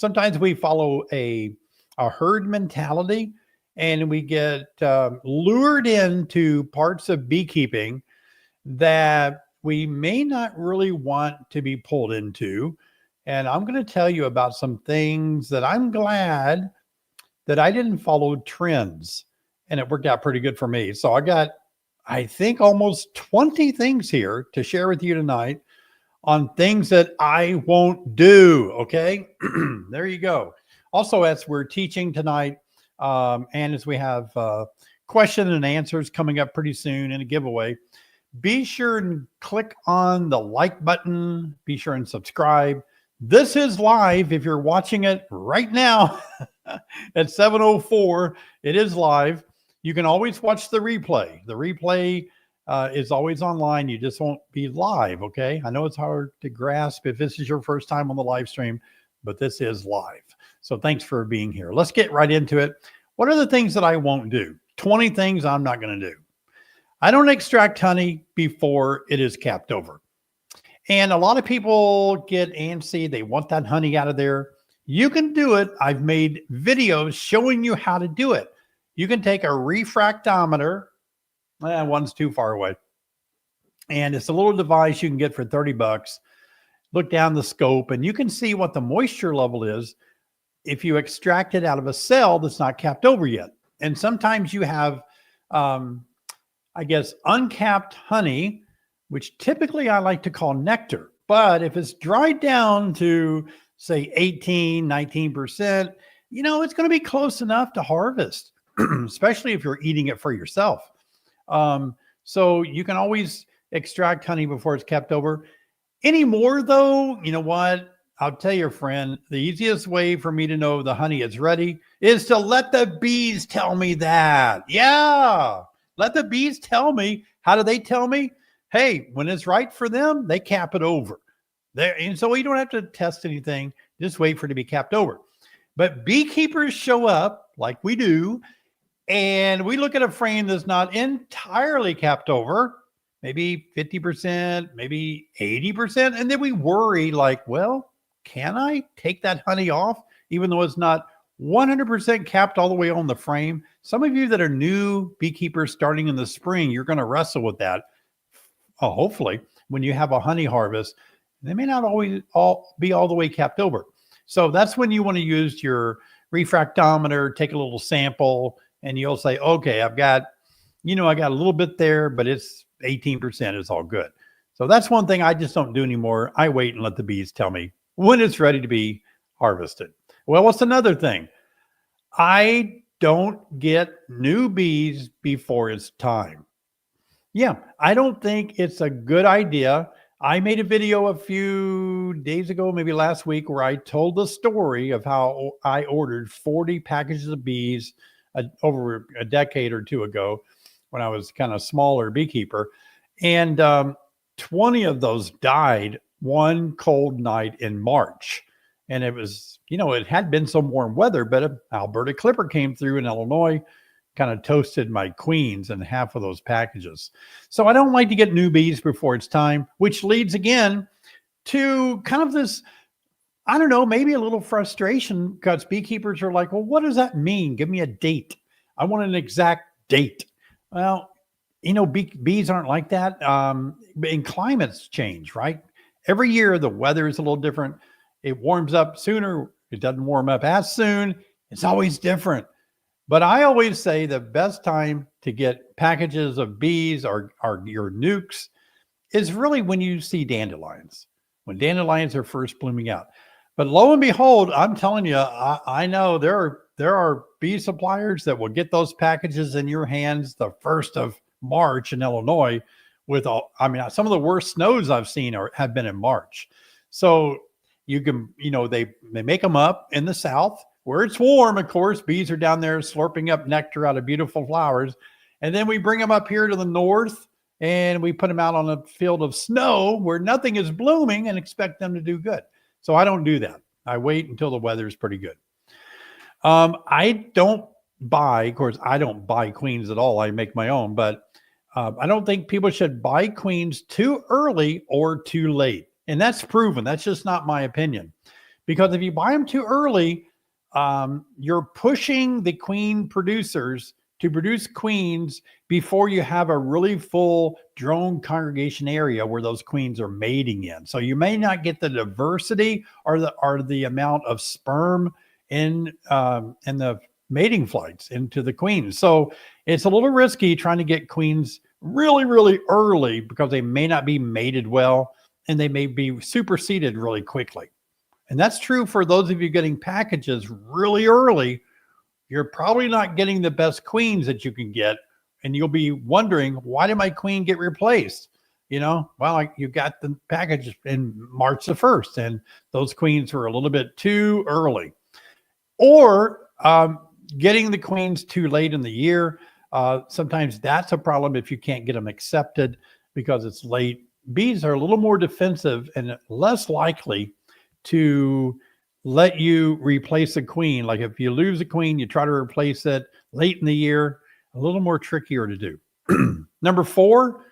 sometimes we follow a herd mentality, and we get lured into parts of beekeeping that we may not really want to be pulled into. And I'm going to tell you about some things that I'm glad that I didn't follow trends, and it worked out pretty good for me. So I got, I think, almost 20 things here to share with you tonight on things that I won't do. Okay. There you go. Also, as we're teaching tonight, and as we have question and answers coming up pretty soon and a giveaway, be sure and click on the like button. Be sure and subscribe. This is live. If you're watching it right now at 7:04, it is live. You can always watch the replay. The replay is always online. You just won't be live, okay? I know it's hard to grasp if this is your first time on the live stream, but this is live. So thanks for being here. Let's get right into it. What are the things that I won't do? 20 things I'm not going to do. I don't extract honey before it is capped over. And a lot of people get antsy. They want that honey out of there. You can do it. I've made videos showing you how to do it. You can take a refractometer. One's too far away. And it's a little device you can get for 30 bucks. Look down the scope and you can see what the moisture level is if you extract it out of a cell that's not capped over yet. And sometimes you have, I guess, uncapped honey, which typically I like to call nectar. But if it's dried down to, say, 18, 19%, you know, it's going to be close enough to harvest, especially if you're eating it for yourself. So you can always extract honey before it's kept over. Anymore, though, you know what? I'll tell your friend, the easiest way for me to know the honey is ready is to let the bees tell me that. Yeah, let the bees tell me. How do they tell me? Hey, when it's right for them, they cap it over. There, and so you don't have to test anything. Just wait for it to be capped over. But beekeepers show up like we do, and we look at a frame that's not entirely capped over, maybe 50%, maybe 80%. And then we worry like, well, can I take that honey off even though it's not 100% capped all the way on the frame? Some of you that are new beekeepers starting in the spring, you're going to wrestle with that. Hopefully, when you have a honey harvest, they may not always be all the way capped over. So that's when you want to use your refractometer, take a little sample, and you'll say, okay, I've got, you know, I got a little bit there, but it's 18%. It's all good. So that's one thing I just don't do anymore. I wait and let the bees tell me when it's ready to be harvested. Well, what's another thing? I don't get new bees before it's time. Yeah, I don't think it's a good idea. I made a video a few days ago, maybe last week, where I told the story of how I ordered 40 packages of bees over a decade or two ago when I was kind of smaller beekeeper. And 20 of those died one cold night in March. And it was, you know, it had been some warm weather, but an Alberta clipper came through in Illinois, kind of toasted my queens in half of those packages. So I don't like to get new bees before it's time, which leads again to kind of this, I don't know, maybe a little frustration because beekeepers are like, well, what does that mean? Give me a date. I want an exact date. Well, you know, bees aren't like that. And climates change, right? Every year, the weather is a little different. It warms up sooner. It doesn't warm up as soon. It's always different. But I always say the best time to get packages of bees or your nukes is really when you see dandelions, when dandelions are first blooming out. But lo and behold, I'm telling you, I know there are bee suppliers that will get those packages in your hands the 1st of March in Illinois with all, I mean, some of the worst snows I've seen have been in March. So you can, you know, they make them up in the South where it's warm. Of course, bees are down there slurping up nectar out of beautiful flowers. And then we bring them up here to the north and we put them out on a field of snow where nothing is blooming and expect them to do good. So I don't do that. I wait until the weather is pretty good. I don't buy, of course, I don't buy queens at all. I make my own, but I don't think people should buy queens too early or too late. And that's proven. That's just not my opinion. because if you buy them too early, you're pushing the queen producers to produce queens before you have a really full drone congregation area where those queens are mating in. So you may not get the diversity or the amount of sperm in the mating flights into the queens. So it's a little risky trying to get queens really, really early because they may not be mated well and they may be superseded really quickly. And that's true for those of you getting packages really early. You're probably not getting the best queens that you can get. And you'll be wondering, why did my queen get replaced? Well, you got the package in March the 1st, and those queens were a little bit too early. Or getting the queens too late in the year. Sometimes that's a problem if you can't get them accepted because it's late. Bees are a little more defensive and less likely to let you replace a queen. Like if you lose a queen, you try to replace it late in the year, a little more trickier to do. Number 4,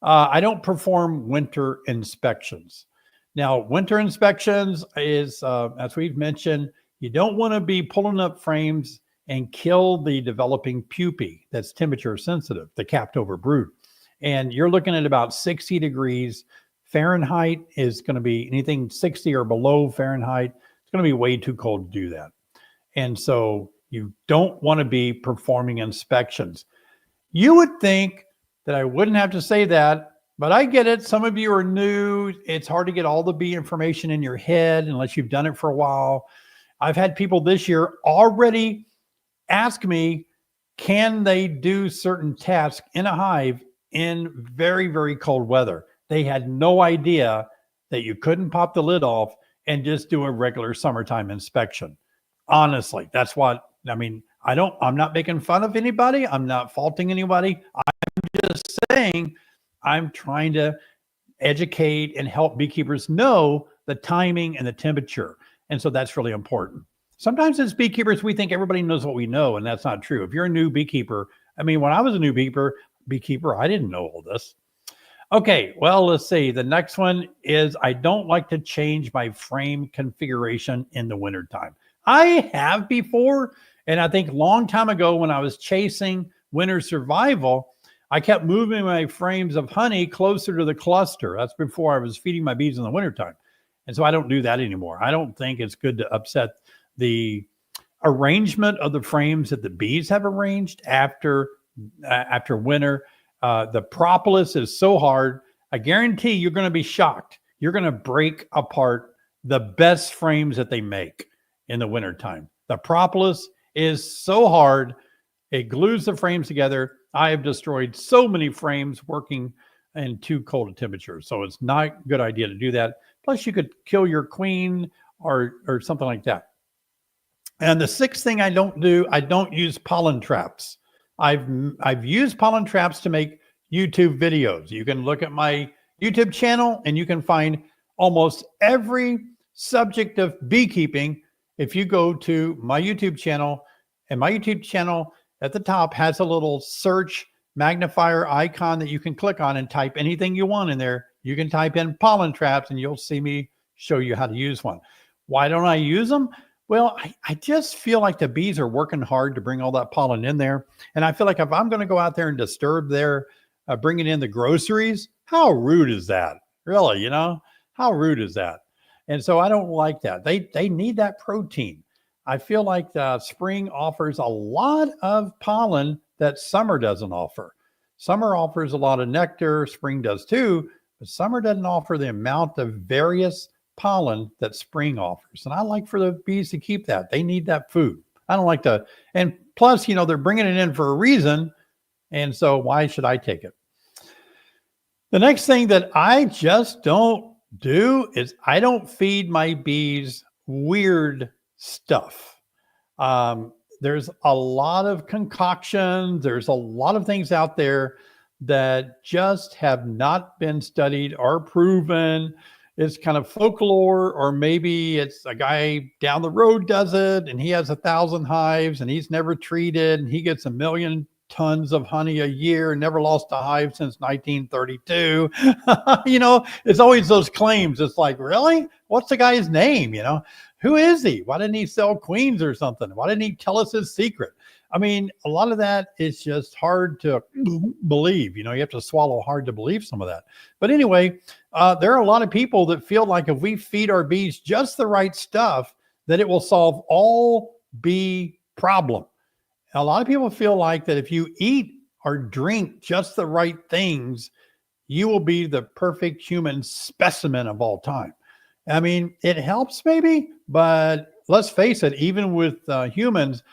I don't perform winter inspections. Now, winter inspections is, as we've mentioned, you don't want to be pulling up frames and kill the developing pupae that's temperature sensitive, the capped over brood. And you're looking at about 60 degrees Fahrenheit is going to be anything 60 or below Fahrenheit. It's going to be way too cold to do that. And so you don't want to be performing inspections. You would think that I wouldn't have to say that, but I get it. Some of you are new. It's hard to get all the bee information in your head unless you've done it for a while. I've had people this year already ask me, can they do certain tasks in a hive in very, very cold weather? They had no idea that you couldn't pop the lid off and just do a regular summertime inspection. Honestly, that's what, I'm not making fun of anybody. I'm not faulting anybody. I'm just saying I'm trying to educate and help beekeepers know the timing and the temperature. And so that's really important. Sometimes as beekeepers, we think everybody knows what we know, and that's not true. If you're a new beekeeper, when I was a new beekeeper, I didn't know all this. Okay, well, let's see. The next one is I don't like to change my frame configuration in the wintertime. I have before, and I think a long time ago when I was chasing winter survival, I kept moving my frames of honey closer to the cluster. That's before I was feeding my bees in the wintertime. And so I don't do that anymore. I don't think it's good to upset the arrangement of the frames that the bees have arranged after winter. The propolis is so hard. I guarantee you're going to be shocked. You're going to break apart the best frames that they make in the wintertime. The propolis is so hard. It glues the frames together. I have destroyed so many frames working in too cold a temperature. So it's not a good idea to do that. Plus you could kill your queen or something like that. And the 6th thing I don't do, I don't use pollen traps. I've used pollen traps to make YouTube videos. You can look at my YouTube channel and you can find almost every subject of beekeeping if you go to my YouTube channel. And my YouTube channel at the top has a little search magnifier icon that you can click on and type anything you want in there. You can type in pollen traps and you'll see me show you how to use one. Why don't I use them? Well, I just feel like the bees are working hard to bring all that pollen in there. And I feel like if I'm going to go out there and disturb their bringing in the groceries, how rude is that? Really, how rude is that? And so I don't like that. They need that protein. I feel like the spring offers a lot of pollen that summer doesn't offer. Summer offers a lot of nectar. Spring does too, but summer doesn't offer the amount of various pollen that spring offers. And I like for the bees to keep that. They need that food. I don't like to, and plus, they're bringing it in for a reason. And so why should I take it? The next thing that I just don't do is I don't feed my bees weird stuff. There's a lot of concoctions. There's a lot of things out there that just have not been studied or proven. It's kind of folklore, or maybe it's a guy down the road does it and he has 1,000 hives and he's never treated and he gets 1 million tons of honey a year and never lost a hive since 1932. It's always those claims. It's like, really? What's the guy's name? Who is he? Why didn't he sell queens or something? Why didn't he tell us his secret? I mean, a lot of that is just hard to believe. You know, you have to swallow hard to believe some of that. But anyway, there are a lot of people that feel like if we feed our bees just the right stuff, that it will solve all bee problem. A lot of people feel like that if you eat or drink just the right things, you will be the perfect human specimen of all time. I mean, it helps maybe, but let's face it, even with humans,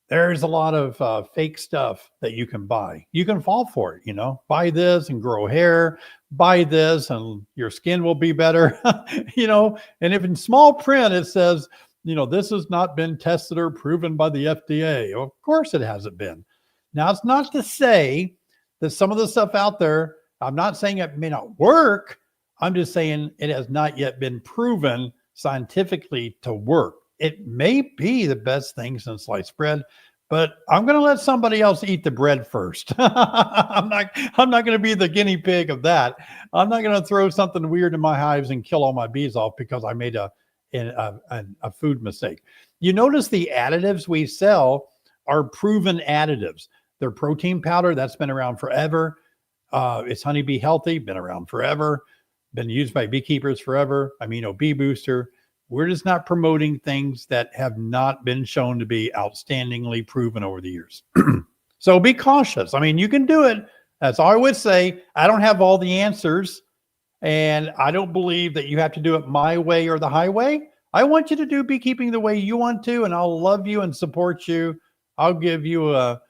there's a lot of fake stuff that you can buy. You can fall for it, you know, buy this and grow hair, buy this and your skin will be better, you know, and if in small print it says, you know, this has not been tested or proven by the FDA. Of course it hasn't been. Now, it's not to say that some of the stuff out there, I'm not saying it may not work. I'm just saying it has not yet been proven scientifically to work. It may be the best thing since sliced bread, but I'm going to let somebody else eat the bread first. I'm not going to be the guinea pig of that. I'm not going to throw something weird in my hives and kill all my bees off because I made a food mistake. You notice the additives we sell are proven additives. They're protein powder. That's been around forever. It's Honeybee Healthy, been around forever, been used by beekeepers forever. Amino Bee Booster. We're just not promoting things that have not been shown to be outstandingly proven over the years. So be cautious. I mean, you can do it. That's all I would say. I don't have all the answers, and I don't believe that you have to do it my way or the highway. I want you to do beekeeping the way you want to, and I'll love you and support you. I'll give you a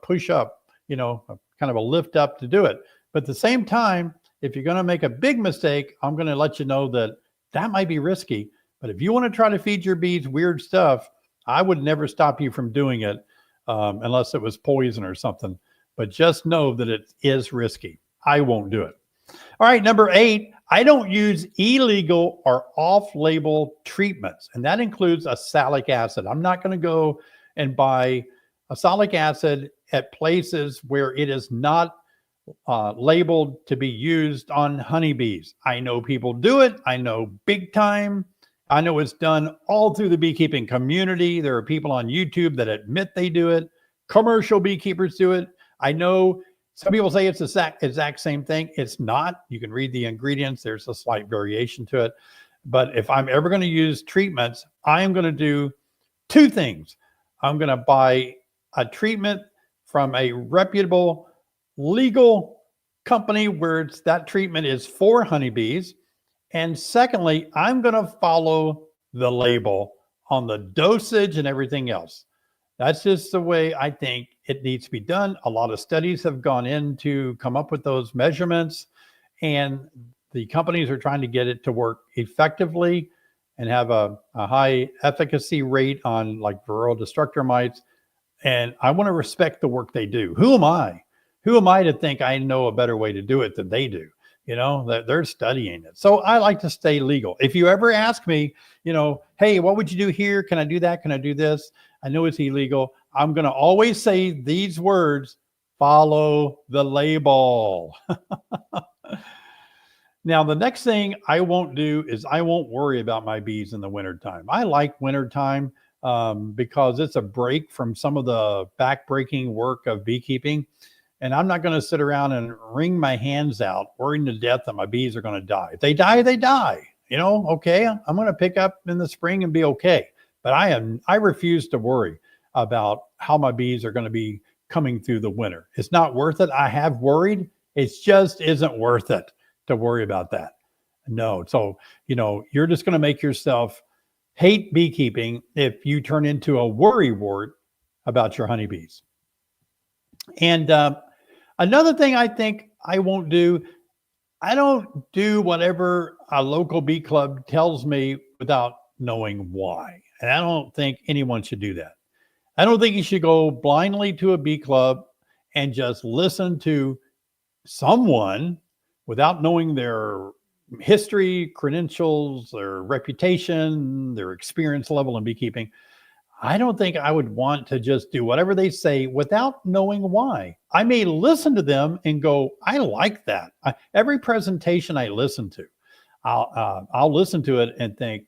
push up, you know, kind of a lift up to do it. But at the same time, if you're going to make a big mistake, I'm going to let you know that that might be risky. But if you want to try to feed your bees weird stuff, I would never stop you from doing it unless it was poison or something. But just know that it is risky. I won't do it. All right, number 8, I don't use illegal or off-label treatments, and that includes oxalic acid. I'm not going to go and buy oxalic acid at places where it is not labeled to be used on honeybees. I know people do it. I know big time. I know it's done all through the beekeeping community. There are people on YouTube that admit they do it. Commercial beekeepers do it. I know some people say it's the exact same thing. It's not. You can read the ingredients. There's a slight variation to it. But if I'm ever going to use treatments, I am going to do 2 things. I'm going to buy a treatment from a reputable legal company where that treatment is for honeybees. And secondly, I'm going to follow the label on the dosage and everything else. That's just the way I think it needs to be done. A lot of studies have gone in to come up with those measurements, and the companies are trying to get it to work effectively and have a high efficacy rate on like varroa destructor mites. And I want to respect the work they do. Who am I? Who am I to think I know a better way to do it than they do? You know, that they're studying it. So I like to stay legal. If you ever ask me, you know, hey, what would you do here? Can I do that? Can I do this? I know it's illegal. I'm going to always say these words: follow the label. Now, the next thing I won't do is I won't worry about my bees in the wintertime. I like wintertime because it's a break from some of the backbreaking work of beekeeping. And I'm not going to sit around and wring my hands out, worrying to death that my bees are going to die. If they die, they die. You know, okay, I'm going to pick up in the spring and be okay. But I refuse to worry about how my bees are going to be coming through the winter. It's not worth it. I have worried. It just isn't worth it to worry about that. No. So, you know, you're just going to make yourself hate beekeeping if you turn into a worry wart about your honeybees. And another thing I think I won't do, I don't do whatever a local bee club tells me without knowing why. And I don't think anyone should do that. I don't think you should go blindly to a bee club and just listen to someone without knowing their history, credentials, their reputation, their experience level in beekeeping. I don't think I would want to just do whatever they say without knowing why. I may listen to them and go, I like that. Every presentation I listen to, I'll listen to it and think,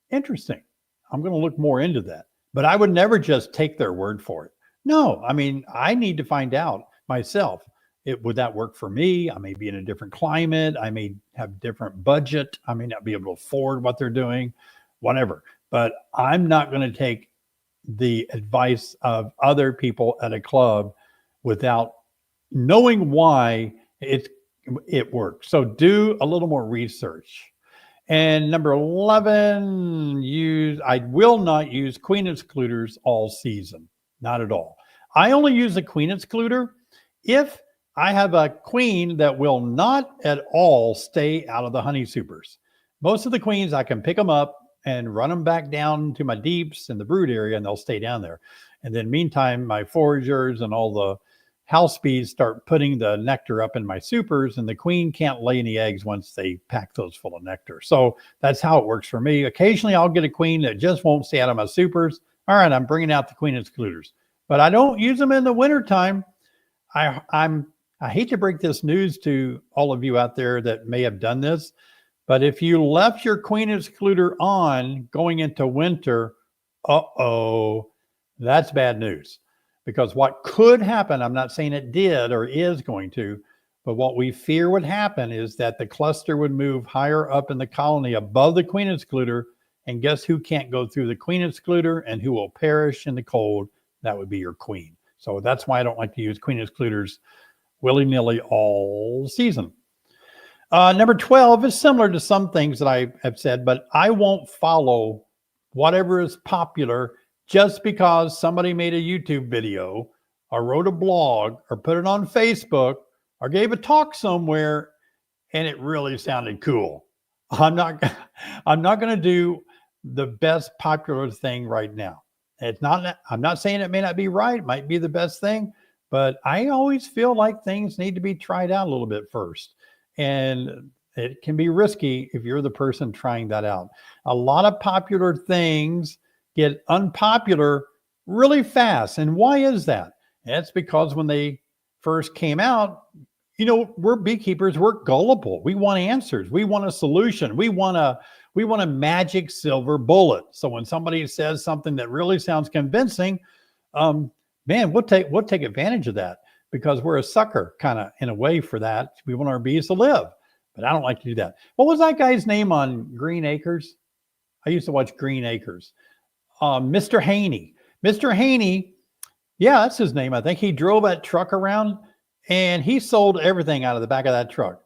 interesting. I'm going to look more into that. But I would never just take their word for it. No, I mean, I need to find out myself. Would that work for me? I may be in a different climate. I may have different budget. I may not be able to afford what they're doing, whatever. But I'm not going to take the advice of other people at a club without knowing why it works. So do a little more research. And number 11, I will not use queen excluders all season. Not at all. I only use a queen excluder if I have a queen that will not at all stay out of the honey supers. Most of the queens, I can pick them up and run them back down to my deeps in the brood area, and they'll stay down there. And then meantime, my foragers and all the house bees start putting the nectar up in my supers, and the queen can't lay any eggs once they pack those full of nectar. So that's how it works for me. Occasionally, I'll get a queen that just won't stay out of my supers. All right, I'm bringing out the queen excluders, but I don't use them in the wintertime. I hate to break this news to all of you out there that may have done this, but if you left your queen excluder on going into winter, that's bad news. Because what could happen, I'm not saying it did or is going to, but what we fear would happen is that the cluster would move higher up in the colony above the queen excluder. And guess who can't go through the queen excluder and who will perish in the cold? That would be your queen. So that's why I don't like to use queen excluders willy-nilly all season. Number 12 is similar to some things that I have said, but I won't follow whatever is popular just because somebody made a YouTube video or wrote a blog or put it on Facebook or gave a talk somewhere and it really sounded cool. I'm not going to do the best popular thing right now. I'm not saying it may not be right, it might be the best thing, but I always feel like things need to be tried out a little bit first. And it can be risky if you're the person trying that out. A lot of popular things get unpopular really fast. And why is that? It's because when they first came out, we're beekeepers, we're gullible. We want answers. We want a solution. We want a magic silver bullet. So when somebody says something that really sounds convincing, we'll take advantage of that because we're a sucker kind of in a way for that. We want our bees to live, but I don't like to do that. What was that guy's name on Green Acres? I used to watch Green Acres. Mr. Haney. Mr. Haney, yeah, that's his name. I think he drove that truck around and he sold everything out of the back of that truck.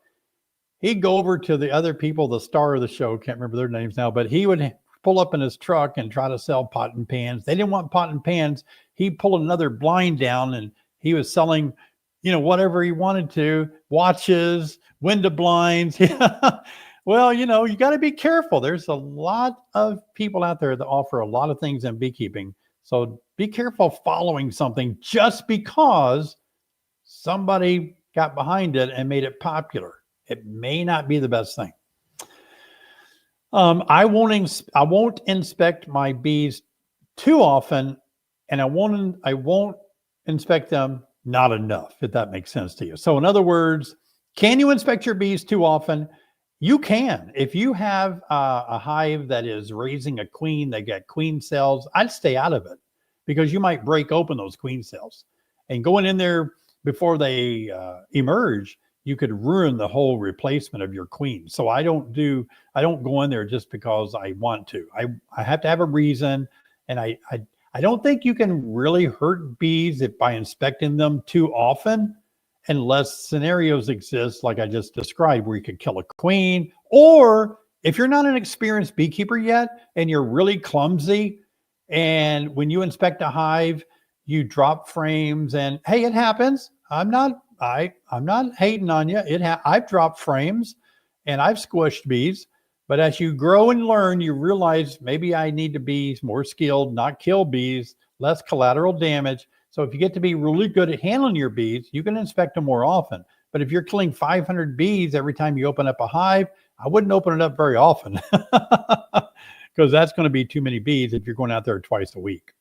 He'd go over to the other people, the star of the show, can't remember their names now, but he would pull up in his truck and try to sell pot and pans. They didn't want pot and pans. He pulled another blind down and he was selling, whatever he wanted to, watches, window blinds. Well, you got to be careful. There's a lot of people out there that offer a lot of things in beekeeping. So be careful following something just because somebody got behind it and made it popular. It may not be the best thing. I won't inspect my bees too often, and I won't inspect them not enough, if that makes sense to you. So in other words, can you inspect your bees too often? You can. If you have a hive that is raising a queen, they got queen cells, I'd stay out of it because you might break open those queen cells. And going in there before they emerge, you could ruin the whole replacement of your queen. So I don't go in there just because I want to. I have to have a reason. And I don't think you can really hurt bees by inspecting them too often, unless scenarios exist like I just described where you could kill a queen, or if you're not an experienced beekeeper yet and you're really clumsy and when you inspect a hive, you drop frames and hey, it happens. I'm not hating on you. I've dropped frames and I've squished bees, but as you grow and learn, you realize maybe I need to be more skilled, not kill bees, less collateral damage. So if you get to be really good at handling your bees, you can inspect them more often. But if you're killing 500 bees every time you open up a hive, I wouldn't open it up very often because that's going to be too many bees if you're going out there twice a week.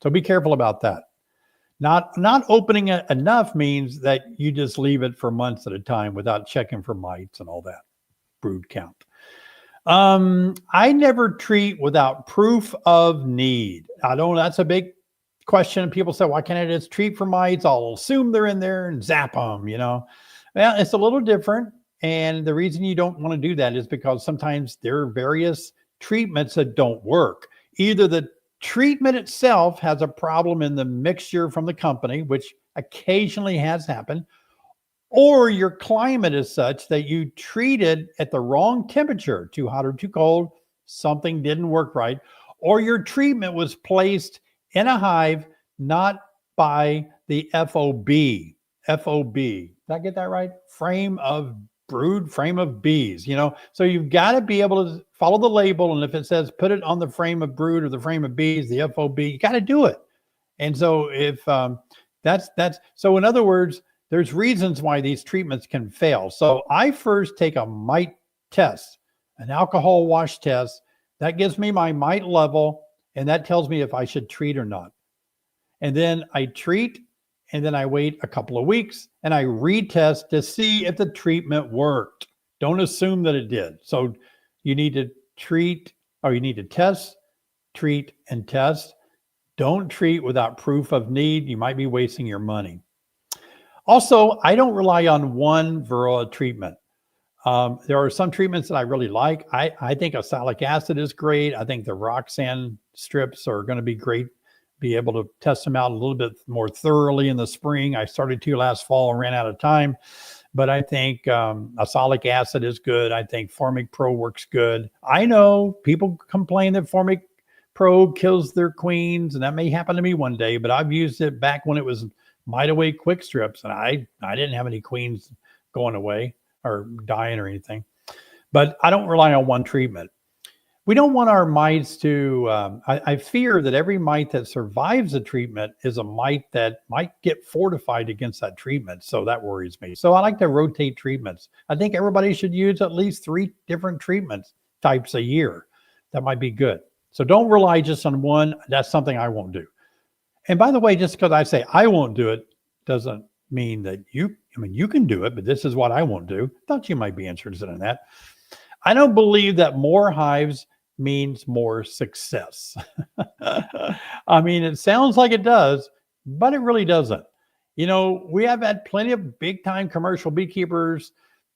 So be careful about that. Not opening it enough means that you just leave it for months at a time without checking for mites and all that brood count. I never treat without proof of need. I don't, that's a big question. People say, why can't I just treat for mites? I'll assume they're in there and zap them, you know? Well, it's a little different. And the reason you don't want to do that is because sometimes there are various treatments that don't work. Either the treatment itself has a problem in the mixture from the company, which occasionally has happened, or your climate is such that you treated at the wrong temperature, too hot or too cold, something didn't work right, or your treatment was placed in a hive not by the FOB. FOB. Did I get that right? Frame of brood, frame of bees, you know? So you've got to be able to follow the label. And if it says put it on the frame of brood or the frame of bees, the FOB, you got to do it. And so if so in other words, there's reasons why these treatments can fail. So I first take a mite test, an alcohol wash test. That gives me my mite level, and that tells me if I should treat or not. And then I treat, and then I wait a couple of weeks, and I retest to see if the treatment worked. Don't assume that it did. So you need to treat, or you need to test, treat, and test. Don't treat without proof of need. You might be wasting your money. Also, I don't rely on one varroa treatment. There are some treatments that I really like. I think oxalic acid is great. I think the Roxanne strips are going to be great. Be able to test them out a little bit more thoroughly in the spring. I started to last fall and ran out of time. But I think oxalic acid is good. I think Formic Pro works good. I know people complain that Formic Pro kills their queens, and that may happen to me one day, but I've used it back when it was Mite Away quick strips, and I didn't have any queens going away or dying or anything. But I don't rely on one treatment. We don't want our mites to, I fear that every mite that survives a treatment is a mite that might get fortified against that treatment. So that worries me. So I like to rotate treatments. I think everybody should use at least 3 different treatments types a year. That might be good. So don't rely just on one. That's something I won't do. And by the way, just because I say I won't do it doesn't mean that you can do it, but this is what I won't do. Thought you might be interested in that. I don't believe that more hives means more success. I mean, it sounds like it does, but it really doesn't. You know, we have had plenty of big time commercial beekeepers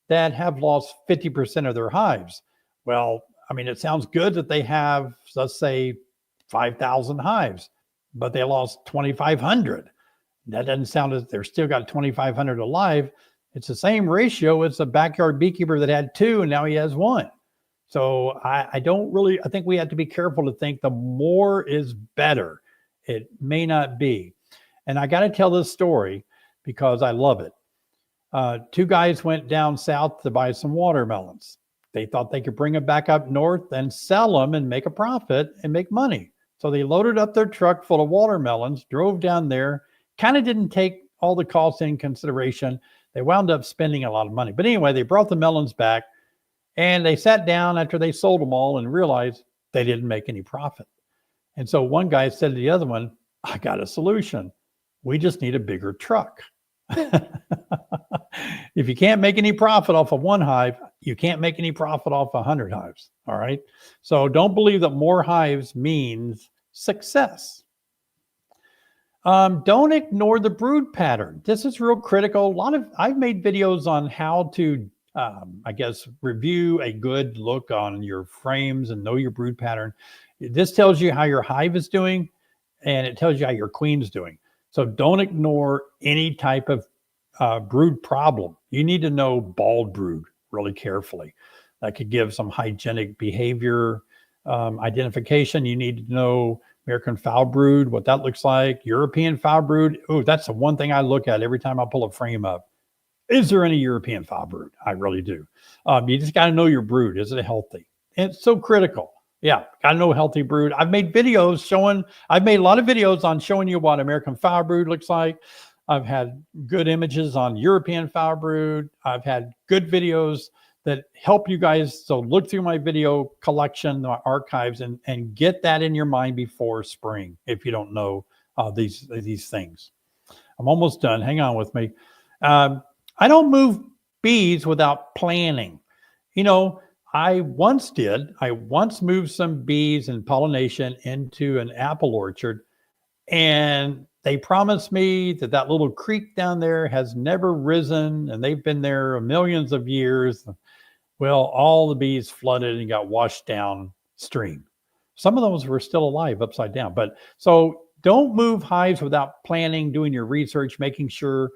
that have lost 50% of their hives. Well, I mean, it sounds good that they have, let's say, 5,000 hives, but they lost 2,500. That doesn't sound as they're still got 2,500 alive. It's the same ratio as a backyard beekeeper that had 2 and now he has 1. So I think we have to be careful to think the more is better. It may not be. And I got to tell this story because I love it. 2 guys went down south to buy some watermelons. They thought they could bring them back up north and sell them and make a profit and make money. So they loaded up their truck full of watermelons, drove down there, kind of didn't take all the costs in consideration. They wound up spending a lot of money. But anyway, they brought the melons back and they sat down after they sold them all and realized they didn't make any profit. And so one guy said to the other one, I got a solution. We just need a bigger truck. If you can't make any profit off of 1 hive, you can't make any profit off 100 hives. All right. So don't believe that more hives means success. Don't ignore the brood pattern. This is real critical. I've made videos on how to, review a good look on your frames and know your brood pattern. This tells you how your hive is doing, and it tells you how your queen's doing. So don't ignore any type of brood problem. You need to know bald brood really carefully. That could give some hygienic behavior identification. You need to know American foul brood, what that looks like. European foul brood. Oh, that's the one thing I look at every time I pull a frame up. Is there any European foul brood? I really do. You just got to know your brood. Is it healthy? And it's so critical. Yeah, got to know healthy brood. I've made a lot of videos on showing you what American foul brood looks like. I've had good images on European foul brood. I've had good videos that help you guys. So look through my video collection, my archives, and get that in your mind before spring if you don't know these things. I'm almost done. Hang on with me. I don't move bees without planning. You know, I once moved some bees and pollination into an apple orchard, and they promised me that that little creek down there has never risen, and they've been there millions of years. Well, all the bees flooded and got washed downstream. Some of those were still alive upside down. But so don't move hives without planning, doing your research, making sure,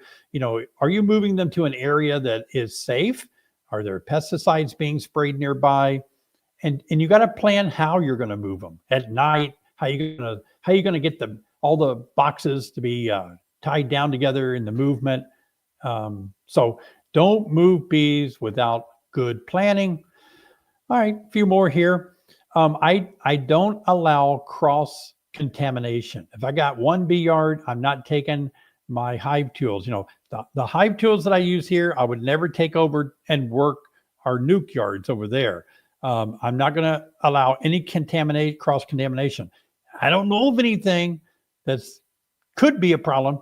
are you moving them to an area that is safe? Are there pesticides being sprayed nearby? And you got to plan how you're going to move them at night. How you going to get all the boxes to be tied down together in the movement. So don't move bees without good planning. All right, a few more here. I don't allow cross contamination. If I got one bee yard, I'm not taking my hive tools. The hive tools that I use here, I would never take over and work our nuke yards over there. I'm not going to allow any cross contamination. I don't know of anything that's could be a problem,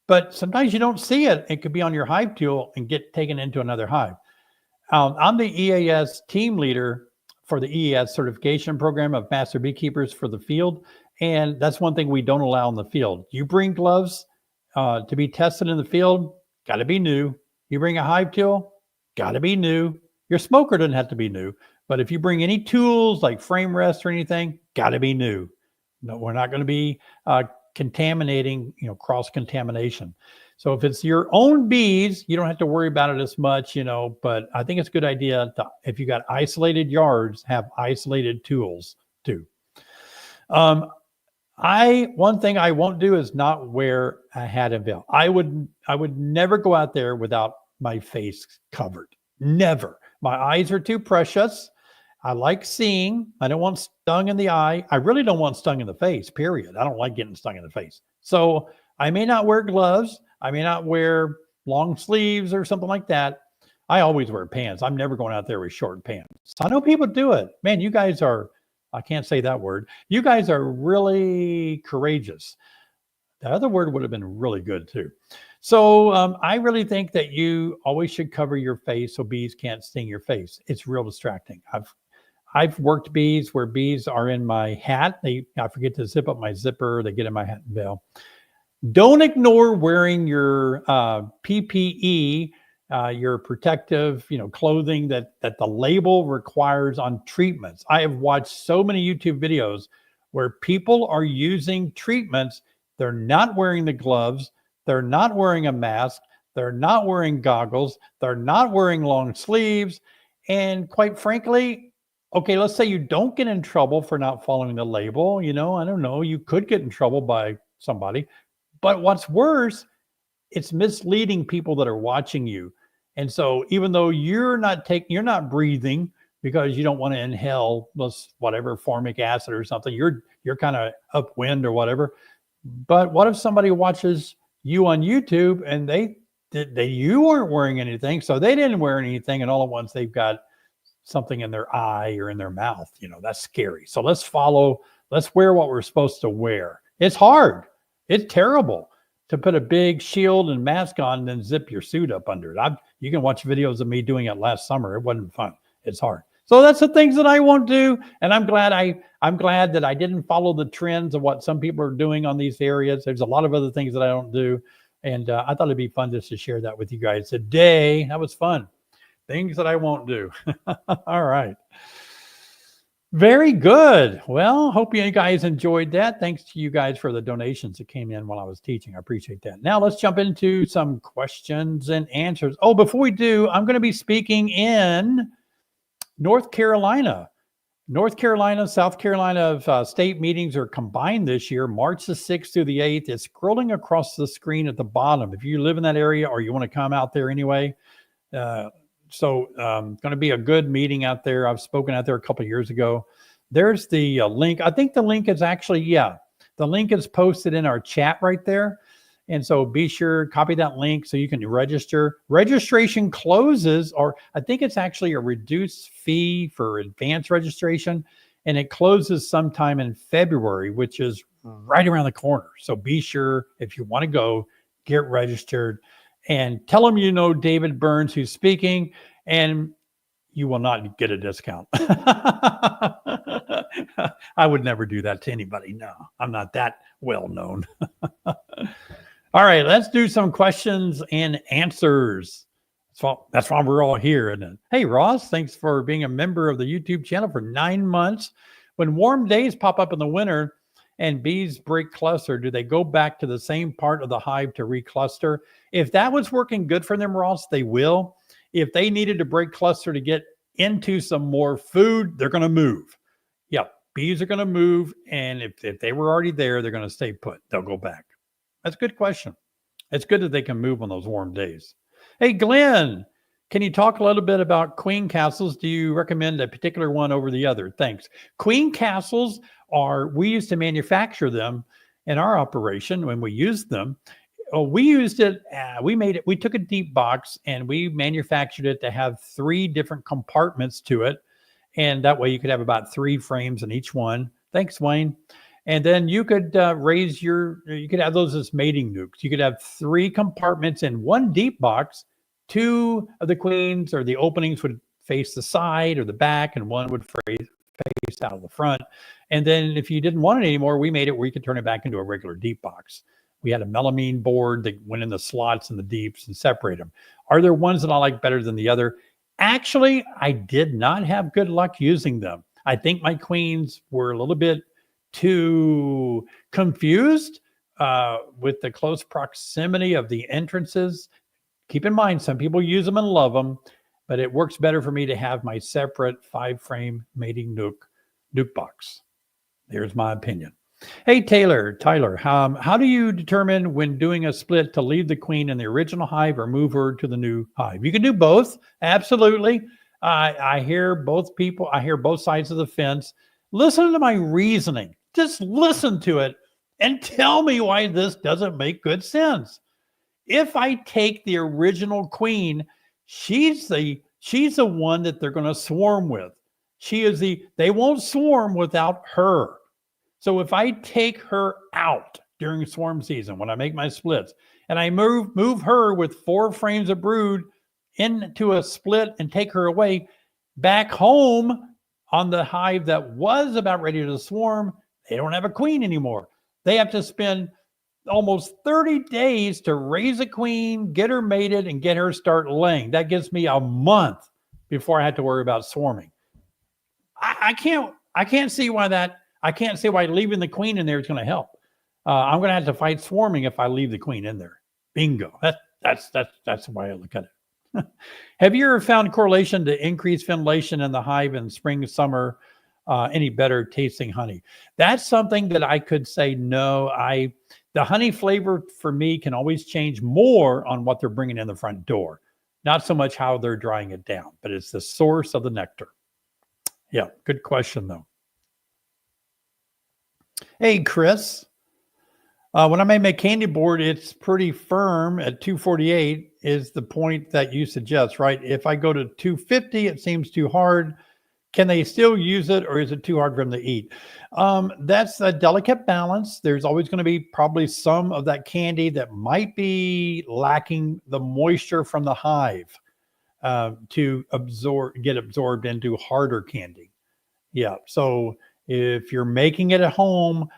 but sometimes you don't see it. It could be on your hive tool and get taken into another hive. I'm the EAS team leader for the EAS certification program of master beekeepers for the field. And that's one thing we don't allow in the field. You bring gloves to be tested in the field, got to be new. You bring a hive tool, got to be new. Your smoker doesn't have to be new. But if you bring any tools like frame rest or anything, got to be new. No, we're not going to be contaminating, cross contamination. So if it's your own bees, you don't have to worry about it as much, but I think it's a good idea if you got isolated yards, have isolated tools too. One thing I won't do is not wear a hat and veil. I would never go out there without my face covered. Never. My eyes are too precious. I like seeing. I don't want stung in the eye. I really don't want stung in the face, period. I don't like getting stung in the face. So I may not wear gloves. I may not wear long sleeves or something like that. I always wear pants. I'm never going out there with short pants. I know people do it. Man, you guys are, I can't say that word. You guys are really courageous. The other word would have been really good too. So I really think that you always should cover your face so bees can't sting your face. It's real distracting. I've worked bees where bees are in my hat. I forget to zip up my zipper. They get in my hat and veil. Don't ignore wearing your PPE, your protective, clothing that the label requires on treatments. I have watched so many YouTube videos where people are using treatments. They're not wearing the gloves. They're not wearing a mask. They're not wearing goggles. They're not wearing long sleeves. And quite frankly, okay, let's say you don't get in trouble for not following the label. I don't know. You could get in trouble by somebody. But what's worse, it's misleading people that are watching you. And so even though you're not breathing because you don't want to inhale whatever formic acid or something, you're kind of upwind or whatever. But what if somebody watches you on YouTube and you weren't wearing anything, so they didn't wear anything, and all at once they've got something in their eye or in their mouth? That's scary. So let's wear what we're supposed to wear. It's hard. It's terrible to put a big shield and mask on and then zip your suit up under it. You can watch videos of me doing it last summer. It wasn't fun. It's hard. So that's the things that I won't do. And I'm glad that I didn't follow the trends of what some people are doing on these areas. There's a lot of other things that I don't do. And I thought it'd be fun just to share that with you guys today. That was fun. Things that I won't do. All right. Very good. Well, hope you guys enjoyed that. Thanks to you guys for the donations that came in while I was teaching. I appreciate that. Now let's jump into some questions and answers. Oh, before we do, I'm going to be speaking in North Carolina. South Carolina state meetings are combined this year, March the 6th through the 8th. It's scrolling across the screen at the bottom. If you live in that area or you want to come out there anyway, So going to be a good meeting out there. I've spoken out there a couple of years ago. There's the link. I think the link is actually, the link is posted in our chat right there. And so be sure, copy that link so you can register. Registration closes, or I think it's actually a reduced fee for advanced registration. And it closes sometime in February, which is right around the corner. So be sure, if you want to go, get registered and tell them you know David Burns who's speaking. And you will not get a discount. I would never do that to anybody. No, I'm not that well known. All right, let's do some questions and answers. That's why we're all here. And hey, Ross, thanks for being a member of the YouTube channel for 9 months. When warm days pop up in the winter and bees break cluster, do they go back to the same part of the hive to recluster? If that was working good for them, Ross, they will. If they needed to break cluster to get into some more food, they're going to move. Yep, bees are going to move. And if they were already there, they're going to stay put. They'll go back. That's a good question. It's good that they can move on those warm days. Hey, Glenn, can you talk a little bit about queen castles? Do you recommend a particular one over the other? Thanks. Queen castles we used to manufacture them in our operation when we used them. We used it, we took a deep box and we manufactured it to have 3 different compartments to it. And that way you could have about 3 frames in each one. Thanks, Wayne. And then you could you could have those as mating nukes. You could have 3 compartments in one deep box. 2 of the queens or the openings would face the side or the back, and 1 would face out of the front. And then if you didn't want it anymore, we made it where you could turn it back into a regular deep box. We had a melamine board that went in the slots and the deeps and separate them. Are there ones that I like better than the other? Actually, I did not have good luck using them. I think my queens were a little bit too confused with the close proximity of the entrances. Keep in mind, some people use them and love them, but it works better for me to have my separate 5-frame mating nuke box. There's my opinion. Hey, Tyler, how do you determine when doing a split to leave the queen in the original hive or move her to the new hive? You can do both. Absolutely. I hear both people. I hear both sides of the fence. Listen to my reasoning. Just listen to it and tell me why this doesn't make good sense. If I take the original queen, she's the one that they're going to swarm with. They won't swarm without her. So if I take her out during swarm season, when I make my splits, and I move her with 4 frames of brood into a split and take her away back home on the hive that was about ready to swarm, they don't have a queen anymore. They have to spend almost 30 days to raise a queen, get her mated, and get her start laying. That gives me a month before I have to worry about swarming. I can't see why leaving the queen in there is going to help. I'm going to have to fight swarming if I leave the queen in there. Bingo. That's the way I look at it. Have you ever found correlation to increased ventilation in the hive in spring, summer, any better tasting honey? That's something that I could say no. The honey flavor for me can always change more on what they're bringing in the front door. Not so much how they're drying it down, but it's the source of the nectar. Yeah, good question though. Hey, Chris. When I made my candy board, it's pretty firm at 248 is the point that you suggest, right? If I go to 250, it seems too hard. Can they still use it, or is it too hard for them to eat? That's a delicate balance. There's always going to be probably some of that candy that might be lacking the moisture from the hive to get absorbed into harder candy. Yeah, so if you're making it at home,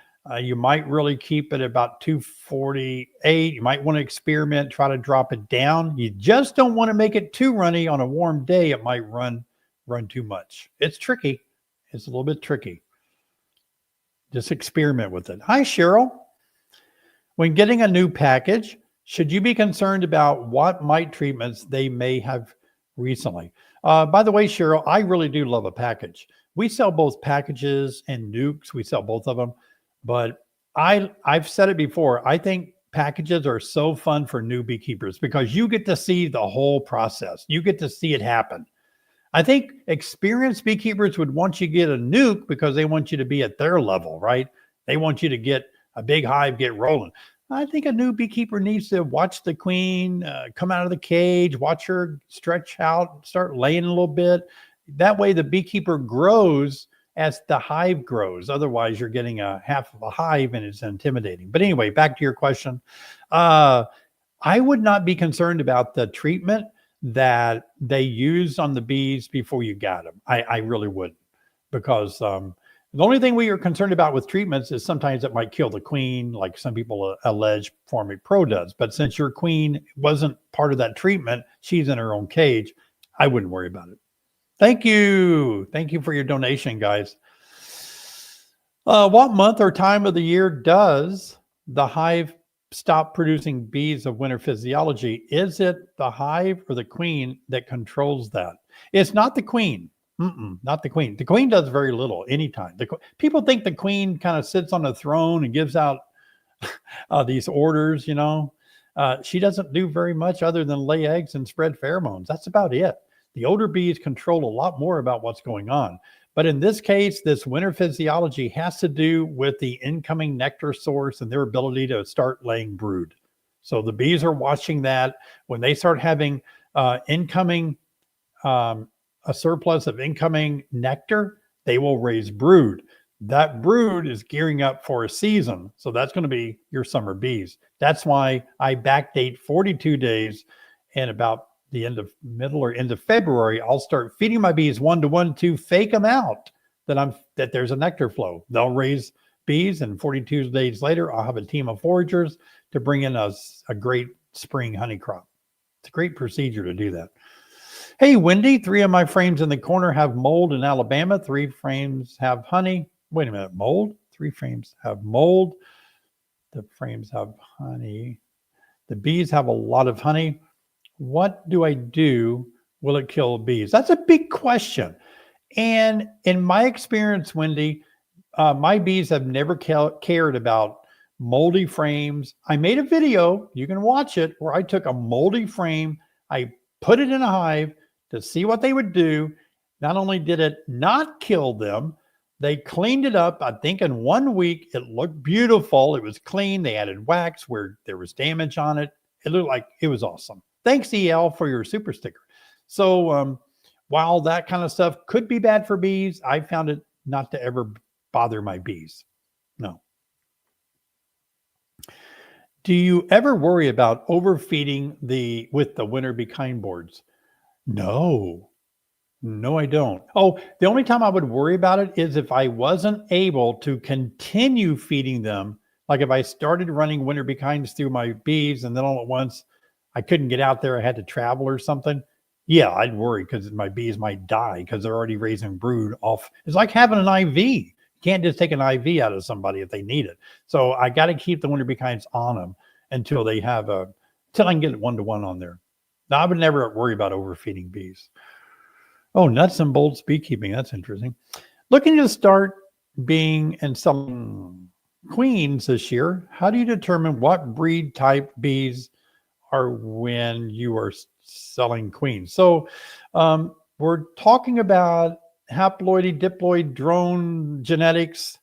you might really keep it about 248. You might want to experiment, try to drop it down. You just don't want to make it too runny. On a warm day, it might run too much. It's tricky. It's a little bit tricky. Just experiment with it. Hi, Cheryl. When getting a new package, should you be concerned about what mite treatments they may have recently? By the way, Cheryl, I really do love a package. We sell both packages and nukes. We sell both of them. But I've said it before. I think packages are so fun for new beekeepers because you get to see the whole process. You get to see it happen. I think experienced beekeepers would want you to get a nuke because they want you to be at their level, right? They want you to get a big hive, get rolling. I think a new beekeeper needs to watch the queen come out of the cage, watch her stretch out, start laying a little bit. That way the beekeeper grows as the hive grows. Otherwise, you're getting a half of a hive and it's intimidating. But anyway, back to your question. I would not be concerned about the treatment that they use on the bees before you got them. I really wouldn't, because the only thing we are concerned about with treatments is sometimes it might kill the queen, like some people allege Formic Pro does. But since your queen wasn't part of that treatment, she's in her own cage, I wouldn't worry about it. Thank you. Thank you for your donation, guys. What month or time of the year does the hive stop producing bees of winter physiology? Is it the hive or the queen that controls that? It's not the queen. Not the queen. The queen does very little anytime. People think the queen kind of sits on a throne and gives out these orders, you know. She doesn't do very much other than lay eggs and spread pheromones. That's about it. The older bees control a lot more about what's going on. But in this case, this winter physiology has to do with the incoming nectar source and their ability to start laying brood. So the bees are watching that. When they start having a surplus of incoming nectar, they will raise brood. That brood is gearing up for a season. So that's going to be your summer bees. That's why I backdate 42 days, and about the middle or end of February, I'll start feeding my bees 1-to-1 to fake them out that there's a nectar flow. They'll raise bees, and 42 days later, I'll have a team of foragers to bring in a great spring honey crop. It's a great procedure to do that. Hey, Wendy, 3 of my frames in the corner have mold in Alabama. 3 frames have honey. Wait a minute, mold? 3 frames have mold. The frames have honey. The bees have a lot of honey. What do I do? Will it kill bees? That's a big question. And in my experience, Wendy, my bees have never cared about moldy frames. I made a video, you can watch it, where I took a moldy frame, I put it in a hive to see what they would do. Not only did it not kill them, they cleaned it up. I think in 1 week, it looked beautiful. It was clean. They added wax where there was damage on it. It looked like it was awesome. Thanks, EL, for your super sticker. So while that kind of stuff could be bad for bees, I found it not to ever bother my bees. No. Do you ever worry about overfeeding with the winter bee kind boards? No, I don't. Oh, the only time I would worry about it is if I wasn't able to continue feeding them. Like if I started running winter bee kinds through my bees and then all at once I couldn't get out there, I had to travel or something. Yeah, I'd worry because my bees might die because they're already raising brood off. It's like having an IV. You can't just take an IV out of somebody if they need it. So I got to keep the winter bee kinds on them until they have till I can get 1-to-1 on there. Now, I would never worry about overfeeding bees. Oh, nuts and bolts beekeeping. That's interesting. Looking to start being and selling queens this year. How do you determine what breed type bees are when you are selling queens? So we're talking about haploidy, diploid, drone genetics.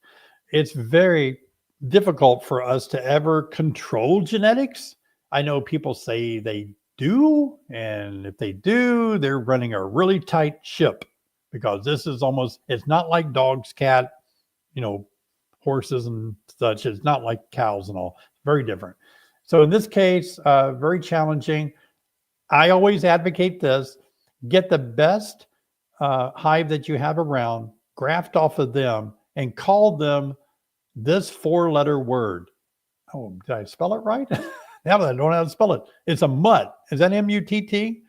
It's very difficult for us to ever control genetics. I know people say they do, and if they do, they're running a really tight ship, because this is it's not like dogs, cat, horses and such. It's not like cows and all. Very different. So in this case, very challenging. I always advocate this: get the best hive that you have around, graft off of them, and call them this 4-letter word. Oh, did I spell it right? Now I don't know how to spell it. It's a mutt. Is that M-U-T-T?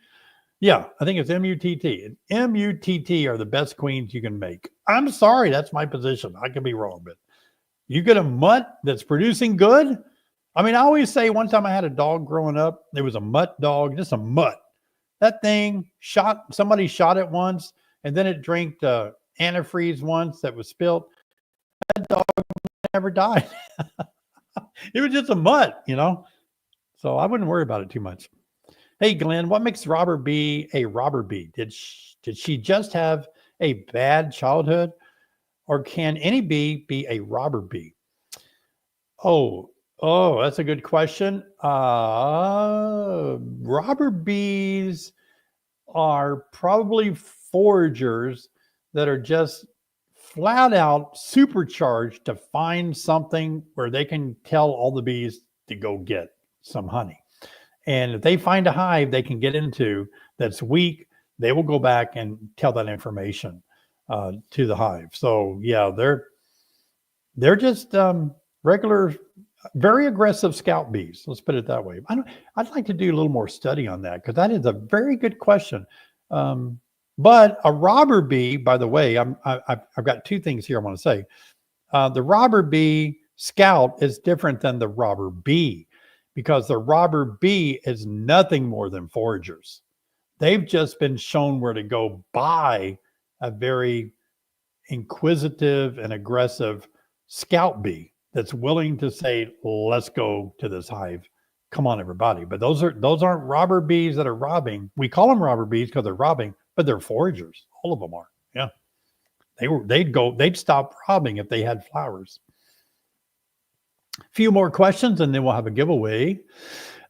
Yeah, I think it's M-U-T-T. And M-U-T-T are the best queens you can make. I'm sorry, that's my position. I could be wrong, but you get a mutt that's producing good. I mean, I always say, one time I had a dog growing up. There was a mutt dog, just a mutt. That thing somebody shot it once, and then it drank antifreeze once that was spilled. That dog never died. It was just a mutt, So I wouldn't worry about it too much. Hey, Glenn, what makes robber bee a robber bee? Did she just have a bad childhood, or can any bee be a robber bee? Oh, that's a good question. Robber bees are probably foragers that are just flat out supercharged to find something where they can tell all the bees to go get some honey. And if they find a hive they can get into that's weak, they will go back and tell that information to the hive. So yeah, they're just regular, very aggressive scout bees. Let's put it that way. I'd like to do a little more study on that because that is a very good question. But a robber bee, by the way, I've got two things here I want to say. The robber bee scout is different than the robber bee because the robber bee is nothing more than foragers. They've just been shown where to go by a very inquisitive and aggressive scout bee that's willing to say, let's go to this hive. Come on, everybody. But those aren't robber bees that are robbing. We call them robber bees because they're robbing, but they're foragers. All of them are. Yeah. They'd stop robbing if they had flowers. A few more questions and then we'll have a giveaway.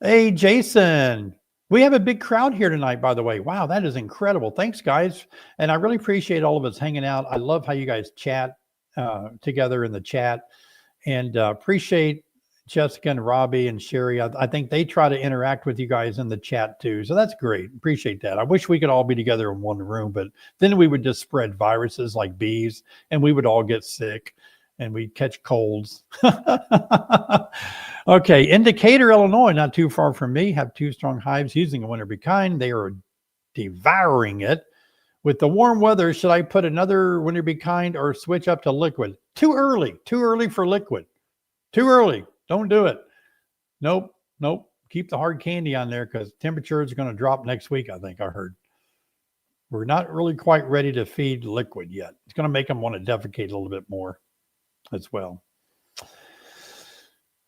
Hey, Jason, we have a big crowd here tonight, by the way. Wow, that is incredible. Thanks, guys. And I really appreciate all of us hanging out. I love how you guys chat together in the chat, and appreciate Jessica and Robbie and Sherry. I think they try to interact with you guys in the chat too. So that's great. Appreciate that. I wish we could all be together in one room, but then we would just spread viruses like bees and we would all get sick and we'd catch colds. Okay. Indicator, Illinois, not too far from me, have 2 strong hives using a winter bee kind. They are devouring it. With the warm weather, should I put another winter bee kind or switch up to liquid? Too early for liquid. Too early. Don't do it. Nope. Keep the hard candy on there because temperatures are going to drop next week, I think I heard. We're not really quite ready to feed liquid yet. It's going to make them want to defecate a little bit more as well.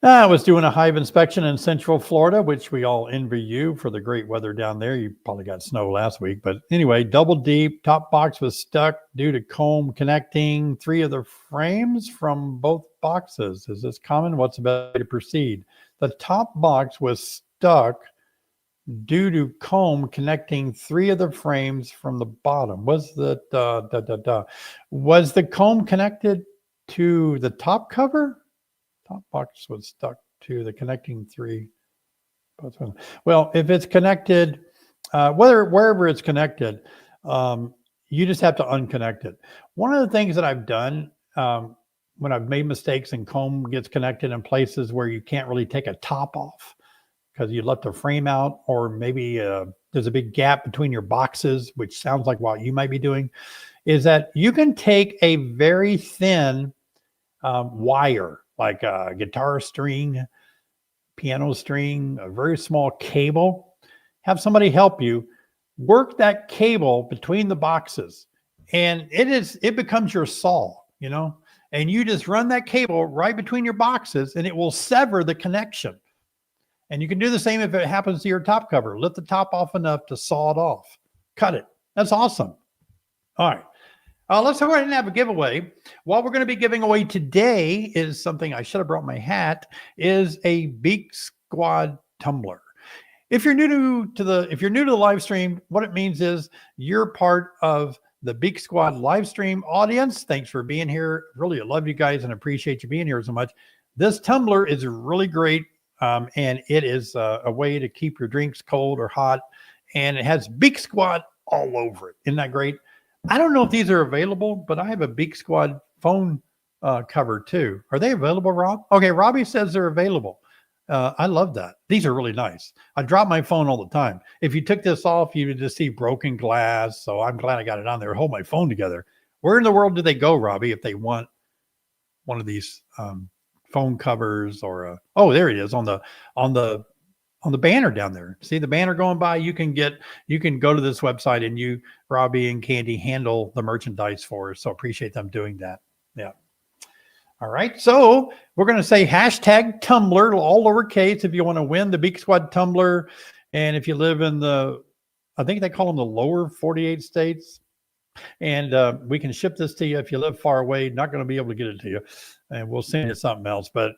I was doing a hive inspection in Central Florida, which we all envy you for the great weather down there. You probably got snow last week, but anyway, double deep, top box was stuck due to comb connecting 3 of the frames from both boxes. Is this common? What's the best way to proceed? The top box was stuck due to comb connecting 3 of the frames from the bottom. Was the comb connected to the top cover? Top box was stuck to the connecting 3. Well, if it's connected, wherever it's connected, you just have to unconnect it. One of the things that I've done when I've made mistakes and comb gets connected in places where you can't really take a top off because you left a frame out, or maybe there's a big gap between your boxes, which sounds like what you might be doing, is that you can take a very thin wire, like a guitar string, piano string, a very small cable, have somebody help you work that cable between the boxes. And it becomes your saw, and you just run that cable right between your boxes and it will sever the connection. And you can do the same if it happens to your top cover. Lift the top off enough to saw it off, cut it. That's awesome. All right. Let's go ahead and have a giveaway. What we're going to be giving away today is something I should have brought my hat, is a Beak Squad tumbler. If you're new to the live stream, what it means is you're part of the Beak Squad live stream audience. Thanks for being here. Really, I love you guys and appreciate you being here so much. This tumbler is really great, and it is a way to keep your drinks cold or hot, and it has Beak Squad all over it. Isn't that great? I don't know if these are available, but I have a Beak Squad phone cover too. Are they available, Rob? Okay, Robbie says they're available. I love that. These are really nice. I drop my phone all the time. If you took this off, you would just see broken glass. So I'm glad I got it on there. Hold my phone together. Where in the world do they go, Robbie, if they want one of these phone covers or oh, there it is on the banner down there. See the banner going by? You can go to this website and Robbie and Candy handle the merchandise for us. So appreciate them doing that. Yeah. All right. So we're going to say hashtag tumbler, all lowercase, if you want to win the Beak Squad tumbler. And if you live in I think they call them the lower 48 states. And we can ship this to you if you live far away. Not going to be able to get it to you. And we'll send you something else. But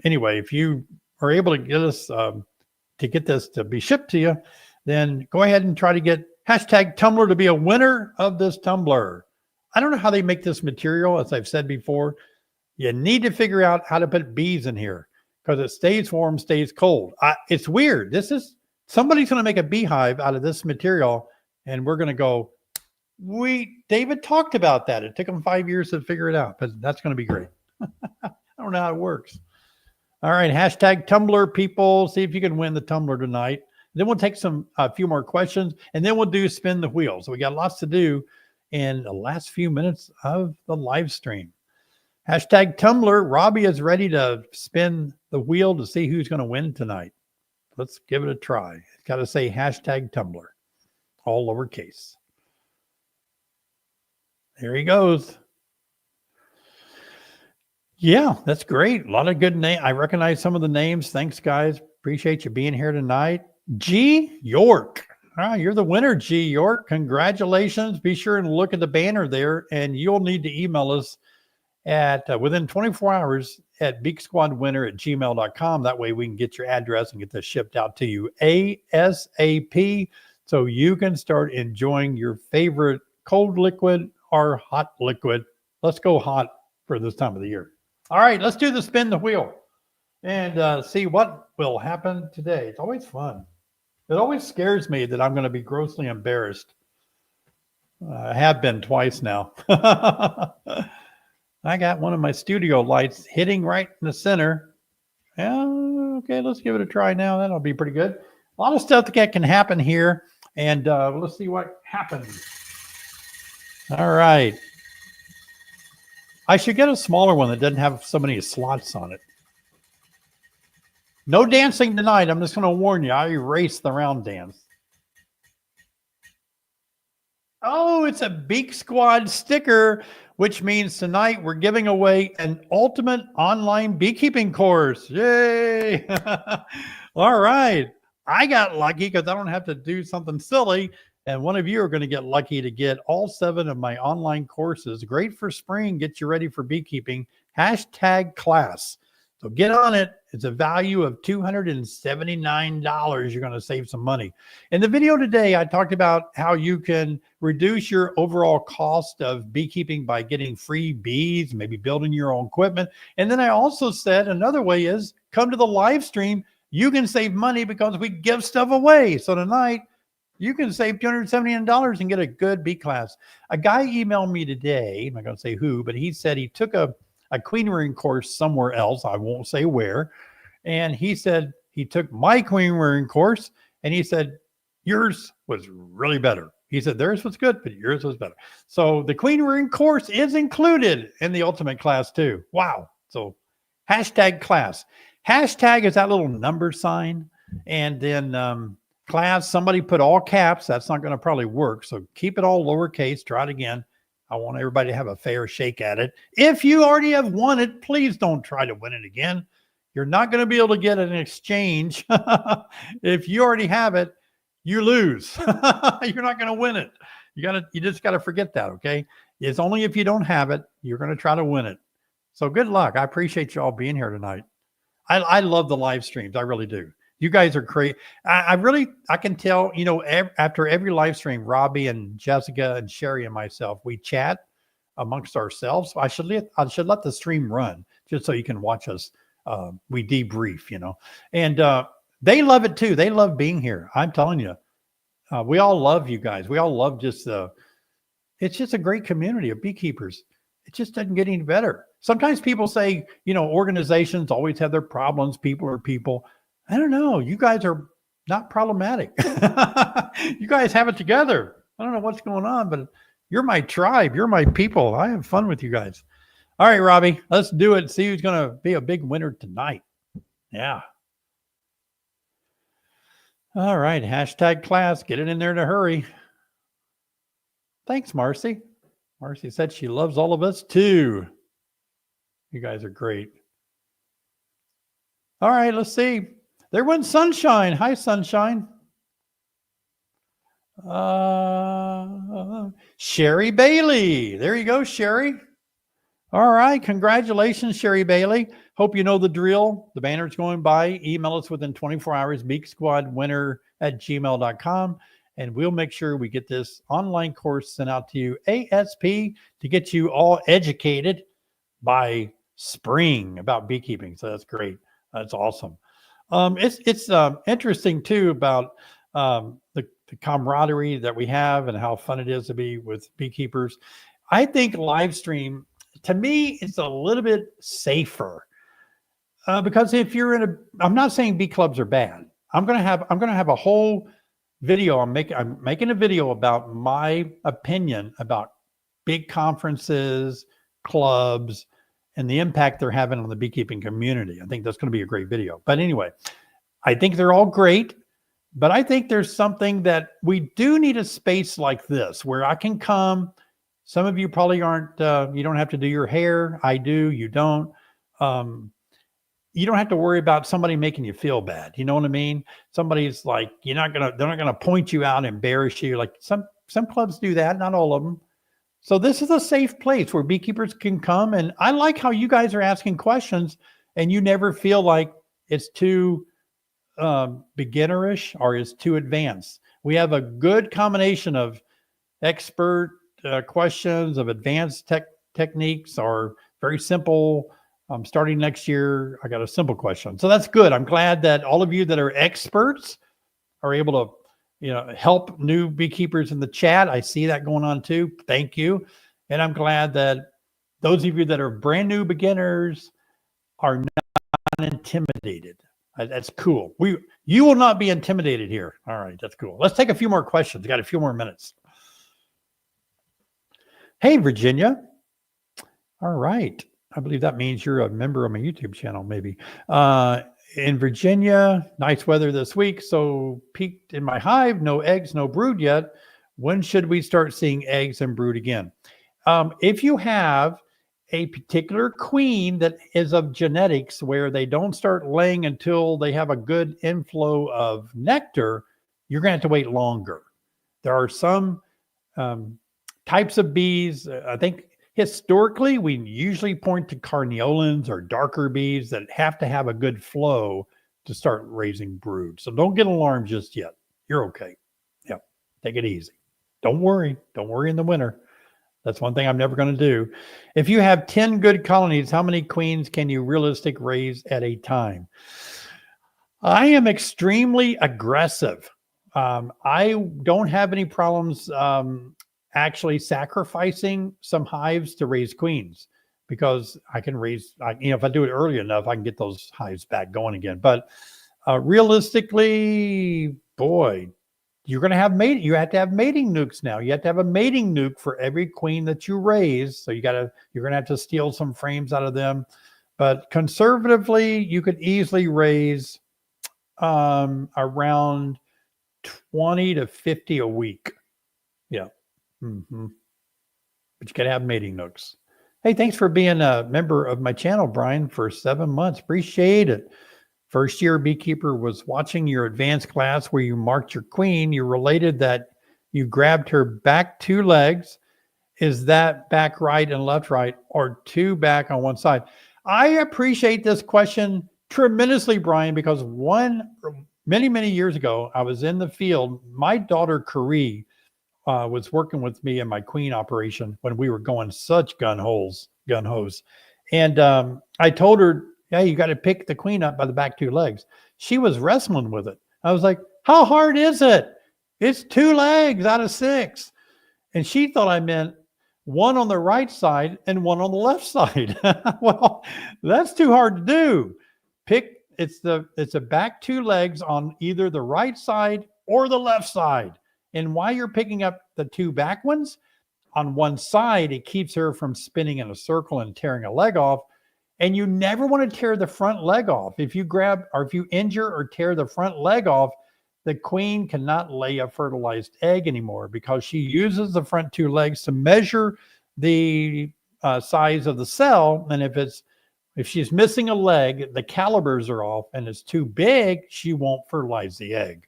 anyway, if you are able to get us to get this to be shipped to you, then go ahead and try to get hashtag tumbler to be a winner of this tumbler. I don't know how they make this material. As I've said before, you need to figure out how to put bees in here because it stays warm, stays cold. It's weird. Somebody's going to make a beehive out of this material And we're going to go, David talked about that. It took him 5 years to figure it out, but that's going to be great. I don't know how it works. All right. Hashtag Tumbler people. See if you can win the tumbler tonight. Then we'll take a few more questions, and then we'll do spin the wheel. So we got lots to do in the last few minutes of the live stream. Hashtag Tumbler. Robbie is ready to spin the wheel to see who's going to win tonight. Let's give it a try. It's got to say hashtag Tumbler, all lowercase. There he goes. Yeah, that's great. A lot of good names. I recognize some of the names. Thanks, guys. Appreciate you being here tonight. G. York. You're the winner, G. York. Congratulations. Be sure and look at the banner there, and you'll need to email us at within 24 hours at beaksquadwinner@gmail.com. That way we can get your address and get this shipped out to you ASAP so you can start enjoying your favorite cold liquid or hot liquid. Let's go hot for this time of the year. All right, let's do the spin the wheel and see what will happen today. It's always fun. It always scares me that I'm going to be grossly embarrassed. I have been twice now. I got one of my studio lights hitting right in the center. Yeah, okay, let's give it a try now. That'll be pretty good. A lot of stuff that can happen here, and let's see what happens. All right. I should get a smaller one that doesn't have so many slots on it. No dancing tonight. I'm just going to warn you. I erase the round dance. Oh, it's a Beak Squad sticker, which means tonight we're giving away an ultimate online beekeeping course. Yay! All right. I got lucky because I don't have to do something silly. And one of you are going to get lucky to get all 7 of my online courses. Great for spring. Get you ready for beekeeping. Hashtag class. So get on it. It's a value of $279. You're going to save some money. In the video today, I talked about how you can reduce your overall cost of beekeeping by getting free bees, maybe building your own equipment. And then I also said another way is come to the live stream. You can save money because we give stuff away. So tonight, you can save $279 and get a good bee class. A guy emailed me today. I'm not going to say who, but he said he took a queen rearing course somewhere else. I won't say where. And he said he took my queen rearing course and he said, yours was really better. He said, theirs was good, but yours was better. So the queen rearing course is included in the ultimate class too. Wow. So hashtag class. Hashtag is that little number sign. And then class, somebody put all caps. That's not going to probably work. So keep it all lowercase. Try it again. I want everybody to have a fair shake at it. If you already have won it, please don't try to win it again. You're not going to be able to get an exchange. If you already have it, you lose. You're not going to win it. You just got to forget that, okay? It's only if you don't have it, you're going to try to win it. So good luck. I appreciate you all being here tonight. I love the live streams. I really do. You guys are great. I can tell, after every live stream, Robbie and Jessica and Sherry and myself, we chat amongst ourselves. I should let the stream run just so you can watch us. We debrief, and they love it too. They love being here. I'm telling you, we all love you guys. We all love it's just a great community of beekeepers. It just doesn't get any better. Sometimes people say, organizations always have their problems. People are people. I don't know. You guys are not problematic. You guys have it together. I don't know what's going on, but you're my tribe. You're my people. I have fun with you guys. All right, Robbie, let's do it. See who's going to be a big winner tonight. Yeah. All right. Hashtag class. Get it in there in a hurry. Thanks, Marcy. Marcy said she loves all of us too. You guys are great. All right, let's see. There went Sunshine. Hi, Sunshine. Sherry Bailey. There you go, Sherry. All right. Congratulations, Sherry Bailey. Hope you know the drill. The banner's going by. Email us within 24 hours, beaksquadwinner@gmail.com. And we'll make sure we get this online course sent out to you ASP to get you all educated by spring about beekeeping. So that's great. That's awesome. It's interesting too about the camaraderie that we have and how fun it is to be with beekeepers. I think live stream, to me, it's a little bit safer because if you're in I'm not saying bee clubs are bad. I'm gonna have a whole video. I'm making a video about my opinion about big conferences, clubs, and the impact they're having on the beekeeping community. I think that's going to be a great video. But anyway, I think they're all great. But I think there's something that we do need a space like this where I can come. Some of you probably aren't, you don't have to do your hair. I do, you don't. You don't have to worry about somebody making you feel bad. You know what I mean? Somebody's like, they're not gonna point you out, embarrass you. Like some clubs do that, not all of them. So this is a safe place where beekeepers can come. And I like how you guys are asking questions and you never feel like it's too beginnerish or is too advanced. We have a good combination of expert questions, of advanced techniques, or very simple. Starting next year, I got a simple question. So that's good. I'm glad that all of you that are experts are able to, help new beekeepers in the chat. I see that going on too. Thank you. And I'm glad that those of you that are brand new beginners are not intimidated. That's cool. You will not be intimidated here. All right, that's cool. Let's take a few more questions. Got a few more minutes. Hey, Virginia. All right. I believe that means you're a member of my YouTube channel, maybe. In Virginia, nice weather this week. So peaked in my hive, no eggs, no brood yet. When should we start seeing eggs and brood again? If you have a particular queen that is of genetics where they don't start laying until they have a good inflow of nectar, you're going to have to wait longer. There are some types of bees. I think historically, we usually point to carniolans or darker bees that have to have a good flow to start raising brood. So don't get alarmed just yet. You're okay. Yeah, take it easy. Don't worry. Don't worry in the winter. That's one thing I'm never going to do. If you have 10 good colonies, how many queens can you realistically raise at a time? I am extremely aggressive. I don't have any problems actually sacrificing some hives to raise queens because I can raise, if I do it early enough, I can get those hives back going again. But realistically, boy, you're going to have you have to have mating nukes now. You have to have a mating nuke for every queen that you raise. So you're going to have to steal some frames out of them. But conservatively, you could easily raise around 20 to 50 a week. Yeah. Mm-hmm. But you got to have mating nooks. Hey, thanks for being a member of my channel, Brian, for 7 months. Appreciate it. First year beekeeper was watching your advanced class where you marked your queen. You related that you grabbed her back 2 legs. Is that back right and left right, or 2 back on one side? I appreciate this question tremendously, Brian, because many years ago, I was in the field. My daughter, Carrie, was working with me in my queen operation when we were going such gun hose. And I told her, yeah, you got to pick the queen up by the back 2 legs. She was wrestling with it. I was like, how hard is it? It's 2 legs out of 6. And she thought I meant 1 on the right side and 1 on the left side. Well, that's too hard to do. It's a back 2 legs on either the right side or the left side. And while you're picking up the 2 back ones, on one side, it keeps her from spinning in a circle and tearing a leg off. And you never want to tear the front leg off. If you grab or if you injure or tear the front leg off, the queen cannot lay a fertilized egg anymore because she uses the front 2 legs to measure the size of the cell. And if she's missing a leg, the calibers are off and it's too big, she won't fertilize the egg.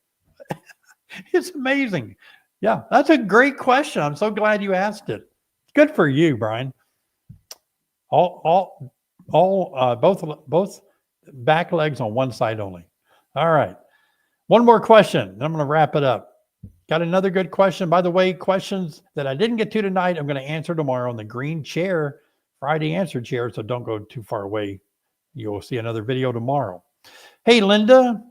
It's amazing. Yeah, that's a great question. I'm so glad you asked it. Good for you, Brian. Both back legs on one side only. All right. One more question. Then I'm going to wrap it up. Got another good question. By the way, questions that I didn't get to tonight, I'm going to answer tomorrow on the green chair, Friday answer chair. So don't go too far away. You'll see another video tomorrow. Hey, Linda,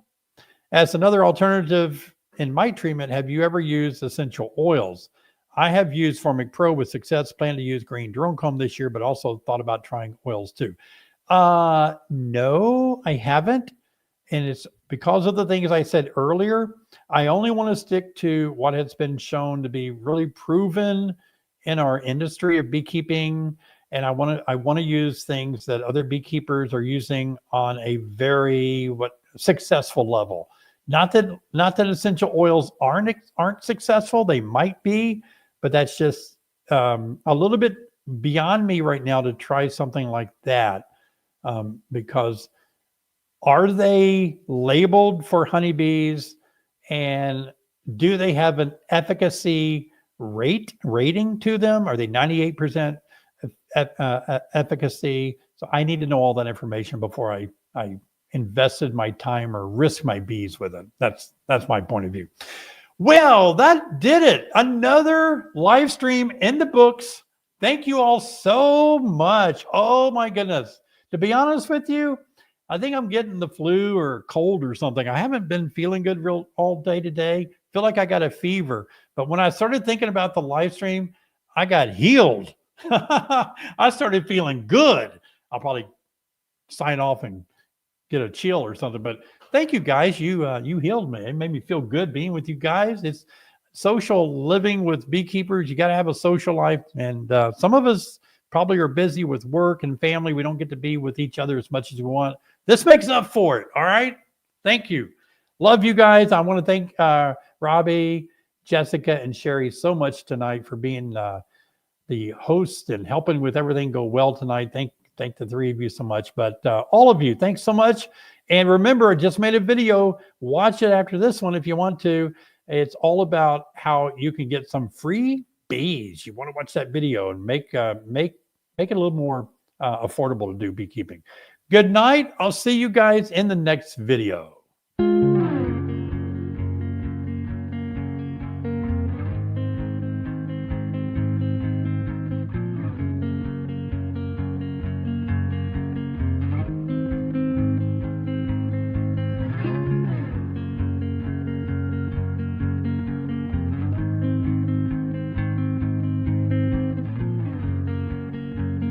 as another alternative in my treatment, have you ever used essential oils? I have used Formic Pro with success, plan to use green drone comb this year, but also thought about trying oils too. No, I haven't. And it's because of the things I said earlier. I only want to stick to what has been shown to be really proven in our industry of beekeeping. And I want to use things that other beekeepers are using on a very successful level. Not that essential oils aren't successful. They might be, but that's just a little bit beyond me right now to try something like that, because are they labeled for honeybees, and do they have an efficacy rating to them? Are they 98% efficacy? So I need to know all that information before I invested my time or risk my bees with it. That's my point of view. Well, that did it. Another live stream in the books. Thank you all so much. Oh my goodness. To be honest with you, I think I'm getting the flu or cold or something. I haven't been feeling good all day today. Feel like I got a fever. But when I started thinking about the live stream, I got healed. I started feeling good. I'll probably sign off and get a chill or something. But thank you guys. You healed me. It made me feel good being with you guys. It's social living with beekeepers. You got to have a social life. And some of us probably are busy with work and family. We don't get to be with each other as much as we want. This makes up for it. All right. Thank you. Love you guys. I want to thank Robbie, Jessica, and Sherry so much tonight for being the host and helping with everything go well tonight. Thank the three of you so much. But all of you, thanks so much. And remember, I just made a video. Watch it after this one if you want to. It's all about how you can get some free bees. You want to watch that video and make it a little more affordable to do beekeeping. Good night. I'll see you guys in the next video.